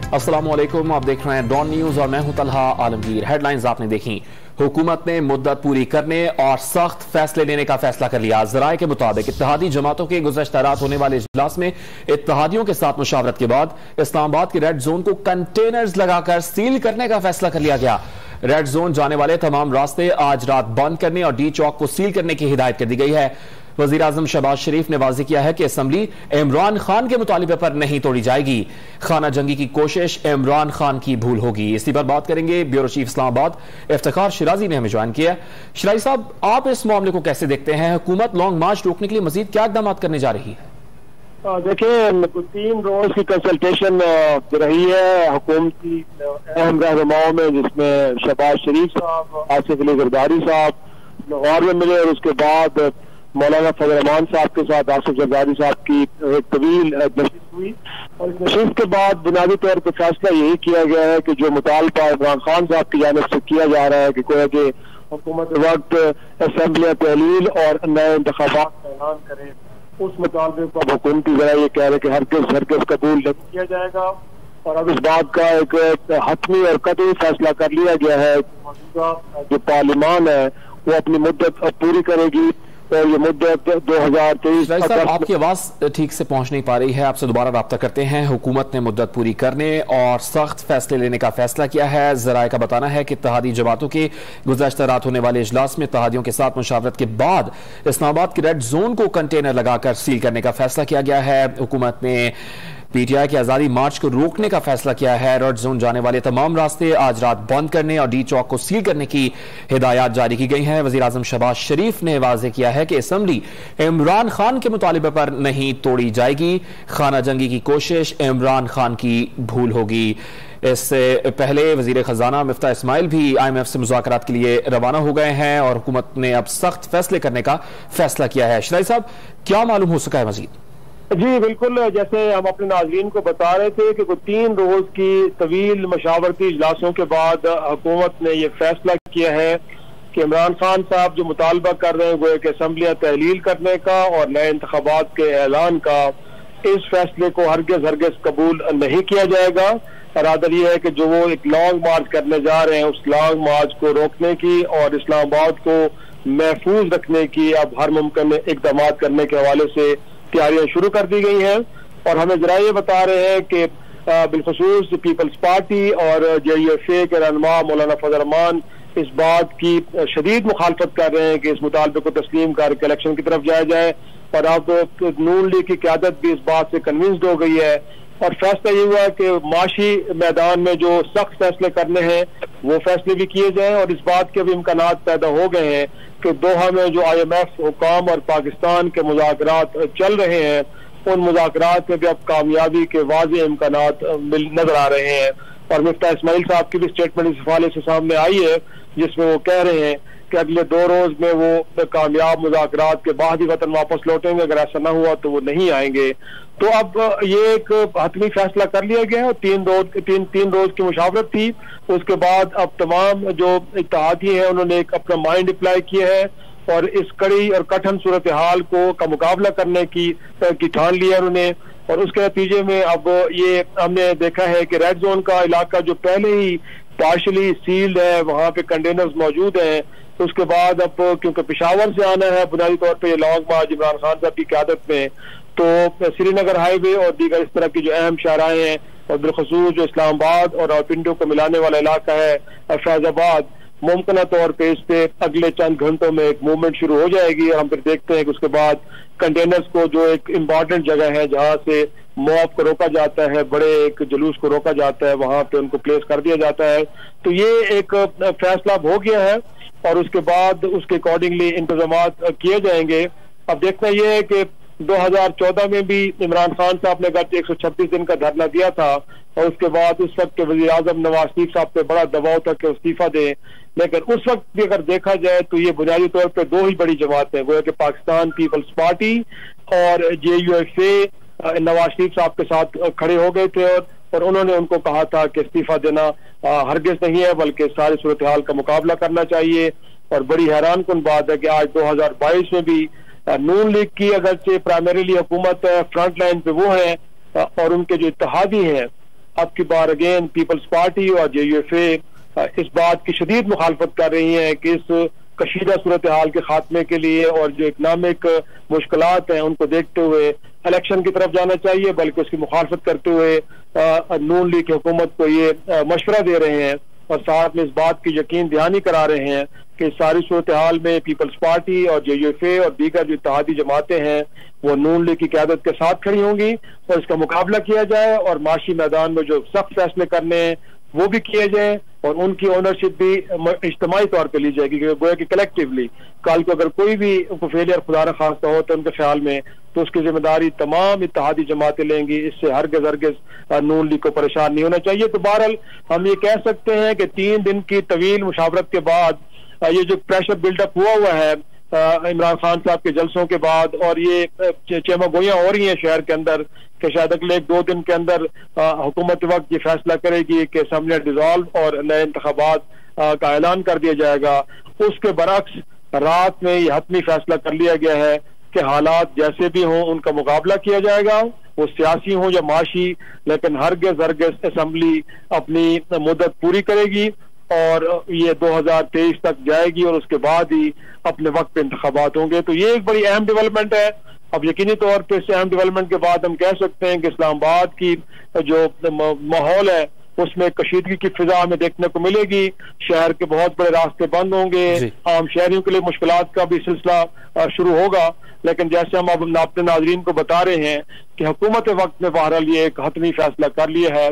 अस्सलामुअलैकुम, आप देख रहे हैं डॉन न्यूज और मैं हूं तलहा आलमगीर। हेडलाइंस आपने देखी। हुकूमत ने मुद्दत पूरी करने और सख्त फैसले लेने का फैसला कर लिया। जराये के मुताबिक इत्तेहादी जमातों के गुज़श्ता रात होने वाले इजलास में इत्तेहादियों के साथ मुशावरत के बाद इस्लामाबाद के रेड जोन को कंटेनर्स लगाकर सील करने का फैसला कर लिया गया। रेड जोन जाने वाले तमाम रास्ते आज रात बंद करने और डी चौक को सील करने की हिदायत कर दी गई है। वजीर आजम शहबाज शरीफ ने वाज़ेह किया है कि असम्बली इमरान खान के मुतालिबे पर नहीं तोड़ी जाएगी। खाना जंगी की कोशिश इमरान खान की भूल होगी। इसी पर बात करेंगे। ब्यूरो चीफ इस्लामाबाद इफ्तिखार शिराजी ने हमें ज्वाइन किया। शिराजी साहब, आप इस मामले को कैसे देखते हैं? हुकूमत लॉन्ग मार्च रोकने के लिए मजीद क्या इकदाम करने जा रही है? देखिए, 3 रोज की कंसल्टेशन रही है हुकूमती अहम रहनुमाओं में, जिसमें शहबाज शरीफ साहब, आसिफ अली जरदारी साहब लाहौर में मिले और उसके बाद मौलाना फजल रहमान साहब के साथ आसिफ जरदारी साहब की एक तवील नशिस्त हुई। और इस नशिस्त के बाद बुनियादी तौर पर फैसला यही किया गया है कि जो मुतालबा इमरान खान साहब की जानिब से किया जा रहा है कि कोई कि हुकूमत वक्त असम्बली तहलील और नए इंतखाबात का ऐलान करे, उस मुतालबे को हुकूमती जरा ये कह रहे कि हरगिज़ कबूल नहीं किया जाएगा। और अब इस बात का एक हतमी और कतई फैसला कर लिया गया है कि मौजूदा जो पार्लियामान है वो अपनी मुद्दत पूरी करेगी और ये मुद्दत 2023। आपकी आवाज ठीक से पहुंच नहीं पा रही है, आपसे दोबारा राब्ता करते हैं। हुकूमत ने मुद्दत पूरी करने और सख्त फैसले लेने का फैसला किया है। जराये का बताना है कि इत्तेहादी जमातों के गुज़श्ता रात होने वाले इजलास में इत्तेहादियों के साथ मुशावरत के बाद इस्लामाबाद के रेड जोन को कंटेनर लगाकर सील करने का फैसला किया गया है। हुकूमत ने पीटीआई के आजादी मार्च को रोकने का फैसला किया है। रेड जोन जाने वाले तमाम रास्ते आज रात बंद करने और डी चौक को सील करने की हिदायत जारी की गई हैं। वजीर आजम शहबाज शरीफ ने वाज़ेह किया है कि असम्बली इमरान खान के मुतालिबे पर नहीं तोड़ी जाएगी। खाना जंगी की कोशिश इमरान खान की भूल होगी। इससे पहले वजीर खजाना मिफ्ता इस्माइल भी IMF से मुज़ाकरात के लिए रवाना हो गए हैं और हुकूमत ने अब सख्त फैसले करने का फैसला किया है। शिराजी साहब, क्या मालूम हो सका है मजीद? जी बिल्कुल, जैसे हम अपने नाज़रीन को बता रहे थे कि 3 रोज की तवील मशावरती इजलासों के बाद हुकूमत ने यह फैसला किया है कि इमरान खान साहब जो मुतालबा कर रहे हैं वो एक असम्बलियाँ तहलील करने का और नए इंतखाबात के ऐलान का, इस फैसले को हरगिज़ कबूल नहीं किया जाएगा। रादर यह है कि जो वो एक लॉन्ग मार्च करने जा रहे हैं उस लॉन्ग मार्च को रोकने की और इस्लामाबाद को महफूज रखने की अब हर मुमकिन इकदाम करने के हवाले से तैयारियां शुरू कर दी गई हैं। और हमें जरा ये बता रहे हैं कि बिलखुसूस पीपल्स पार्टी और JUFA के रहनुमा मौलाना फजल रहमान इस बात की शदीद मुखालफत कर रहे हैं कि इस मुतालबे को तस्लीम करके इलेक्शन की तरफ जाया जाए। और अब नून लीग की क़यादत भी इस बात से कन्विंस्ड हो गई है और फैसला ये हुआ है कि माशी मैदान में जो सख्त फैसले करने हैं वो फैसले भी किए जाएं। और इस बात के भी इम्कानात पैदा हो गए हैं कि दोहा में जो IMF हुकाम और पाकिस्तान के मुज़ाकरात चल रहे हैं उन मुज़ाकरात में भी अब कामयाबी के वाज़ेह इम्कानात नजर आ रहे हैं। और मिफ्ता इस्माइल साहब की भी स्टेटमेंट इस हवाले से सामने आई है जिसमें वो कह रहे हैं कि अगले 2 रोज में वो कामयाब मुज़ाकरात के बाद ही वतन वापस लौटेंगे, अगर ऐसा ना हुआ तो वो नहीं आएंगे। तो अब ये एक हतमी फैसला कर लिया गया है। 3 रोज की मुशावरत थी, उसके बाद अब तमाम जो इत्तेहादी हैं उन्होंने एक अपना माइंड अप्लाई किया है और इस कड़ी और कठिन सूरत हाल का मुकाबला करने की ठान लिया उन्होंने। और उसके नतीजे में अब ये हमने देखा है कि रेड जोन का इलाका जो पहले ही पार्शली सील्ड है, वहां पे कंटेनर्स मौजूद हैं। उसके बाद अब क्योंकि पेशावर से आना है बुनियादी तौर पर लॉन्ग मार्च इमरान खान साहब की क़यादत में, तो श्रीनगर हाईवे और दीगर इस तरह की जो अहम शाहराएं हैं और बिलखसूस जो इस्लामाबाद और रावलपिंडी को मिलाने वाला इलाका है फैजाबाद, मुमकिन तौर पर इस पे अगले चंद घंटों में एक मूवमेंट शुरू हो जाएगी। और हम फिर देखते हैं कि उसके बाद कंटेनर्स को जो एक इम्पॉर्टेंट जगह है जहां से मॉब को रोका जाता है, बड़े एक जुलूस को रोका जाता है, वहां पे उनको प्लेस कर दिया जाता है। तो ये एक फैसला हो गया है और उसके बाद उसके अकॉर्डिंगली इंतजाम किए जाएंगे। अब देखना यह है कि 2014 में भी इमरान खान साहब ने गत 136 दिन का धरना दिया था और उसके बाद उस वक्त के वज़ीर आज़म नवाज शरीफ साहब पे बड़ा दबाव था कि इस्तीफा दें। लेकिन उस वक्त भी अगर देखा जाए तो ये बुनियादी तौर पर 2 ही बड़ी जमातें, वो है कि पाकिस्तान पीपल्स पार्टी और JUFA नवाज शरीफ साहब के साथ खड़े हो गए थे और उन्होंने उनको कहा था कि इस्तीफा देना हरगिज़ नहीं है बल्कि सारी सूरत हाल का मुकाबला करना चाहिए। और बड़ी हैरान कुन बात है कि आज 2022 में भी नून लीग की अगरचे प्राइमरीली हुकूमत फ्रंट लाइन पे वो है और उनके जो इत्तेहादी हैं आपकी बार अगेन पीपल्स पार्टी और JUFA इस बात की शदीद मुखालफत कर रही है कि इस कशीदा सूरत हाल के खात्मे के लिए और जो इकनॉमिक मुश्किलात हैं उनको देखते हुए इलेक्शन की तरफ जाना चाहिए, बल्कि उसकी मुखालफत करते हुए नून लीग की हुकूमत को ये मशवरा दे रहे हैं और साथ में इस बात की यकीन दहानी करा रहे हैं कि सारी सूरत हाल में पीपल्स पार्टी और JUFA और दीगर जो इत्तेहादी जमातें हैं वो नून लीग की क़यादत के साथ खड़ी होंगी और इसका मुकाबला किया जाए और माशी मैदान में जो सख्त फैसले करने हैं वो भी किए जाए और उनकी ओनरशिप भी इज्तिमाई तौर पर ली जाएगी, गोया कि कलेक्टिवली कल को अगर कोई भी फेलियर खुदा न खास्ता हो तो उनके ख्याल में तो उसकी जिम्मेदारी तमाम इत्तेहादी जमातें लेंगी। इससे हरगिज़ नून लीग को परेशान नहीं होना चाहिए। तो बहरहाल हम ये कह सकते हैं कि 3 दिन की तवील मुशावरत के बाद ये जो प्रेशर बिल्डअप हुआ है इमरान खान साहब के जलसों के बाद और ये चेमागोइयां हो रही हैं शहर के अंदर कि शायद अगले 2 दिन के अंदर हुकूमत वक्त ये फैसला करेगी कि असम्बली डिसॉल्व और नए इंतखाबात का ऐलान कर दिया जाएगा। उसके बरक्स रात में ये हतमी फैसला कर लिया गया है कि हालात जैसे भी हों उनका मुकाबला किया जाएगा, वो सियासी हो या माशी, लेकिन हरगिज़ असम्बली अपनी मुद्दत पूरी करेगी और ये 2023 तक जाएगी और उसके बाद ही अपने वक्त पे इंतखाबात होंगे। तो ये एक बड़ी अहम डेवलपमेंट है। अब यकीनी तौर पे इस अहम डेवलपमेंट के बाद हम कह सकते हैं कि इस्लामाबाद की जो माहौल है उसमें कशीदगी की फिजा हमें देखने को मिलेगी। शहर के बहुत बड़े रास्ते बंद होंगे, आम शहरियों के लिए मुश्किलात का भी सिलसिला शुरू होगा। लेकिन जैसे हम अब अपने नाजरीन को बता रहे हैं कि हुकूमत वक्त ने बहरहाल ये एक हतमी फैसला कर लिया है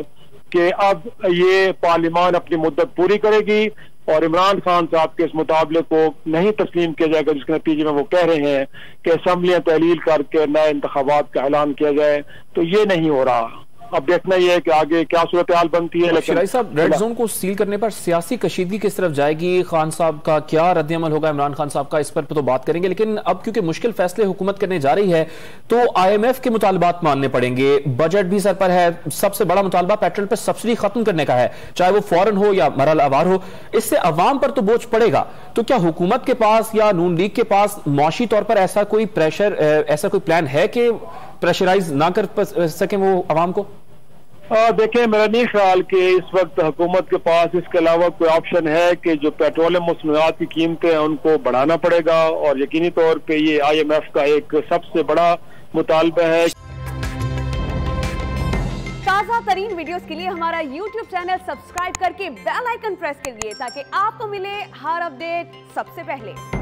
कि अब ये पार्लियामान अपनी मुद्दत पूरी करेगी और इमरान खान साहब के इस मुताबले को नहीं तस्लीम किया जाएगा, जिसके नतीजे में वो कह रहे हैं कि असम्बलियां तहलील करके नए इंतखाबात का ऐलान किया जाए। तो ये नहीं हो रहा। अब देखना यह है कि आगे क्या सूरत हाल बनती है। लेकिन साहब, रेड जोन को सील करने पर सियासी कशीदगी किस तरफ जाएगी, खान साहब का क्या रद्दअमल होगा, इमरान खान साहब का, इस पर तो बात करेंगे। लेकिन अब क्योंकि मुश्किल फैसले हुकूमत करने जा रही है तो IMF के मुतालबात मानने पड़ेंगे। बजट भी सर पर है। सबसे बड़ा मुतालबा पेट्रोल पर सब्सिडी खत्म करने का है, चाहे वो फौरन हो या मरहल अवार हो। इससे अवाम पर तो बोझ पड़ेगा। तो क्या हुकूमत के पास या नून लीग के पास मुआशी तौर पर ऐसा कोई प्रेशर, ऐसा कोई प्लान है कि प्रेशराइज ना कर सके वो अवाम को? देखें, मेरा नहीं ख्याल कि इस वक्त हुकूमत के पास इसके अलावा कोई ऑप्शन है कि जो पेट्रोलियम मसनूआत की कीमतें हैं उनको बढ़ाना पड़ेगा और यकीनी तौर पे ये IMF का एक सबसे बड़ा मुतालबा है। ताज़ा तरीन वीडियोस के लिए हमारा YouTube चैनल सब्सक्राइब करके बेल आइकन प्रेस करिए ताकि आपको मिले हर अपडेट सबसे पहले।